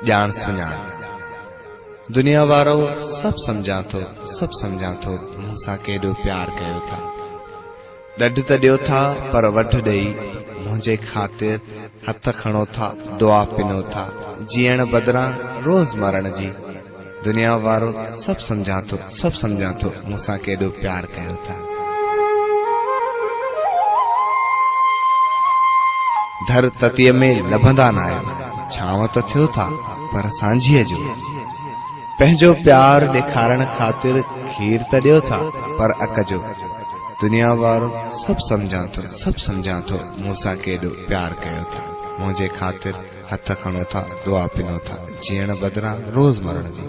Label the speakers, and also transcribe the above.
Speaker 1: ॼाण सुञाण दुनिया वारो सब समझा थो मूंसां केॾो प्यार कयो था। ॾढ त ॾियो था पर वढ ॾेई मुंहिंजे ख़ातिर हथ खणो था, दुआ पिनो था, जीअण बदिरां रोज़ मरण जी। दुनिया वारो सब समझा थो मूंसां केॾो प्यार कयो था। धर ततीअ में लभंदा न आहियो, छांव त थियो था पर सांझीअ जो। पंहिंजो प्यार ॾेखारण खातिर खीर त ॾियो था पर अक जो। दुनिया वारो सब समझा थो मूंसां केॾो प्यार कयो था। मुंहिंजे ख़ातिर हथ खणो था, दुआ पिनो था, जीअण बदिरां रोज़ मरण जी।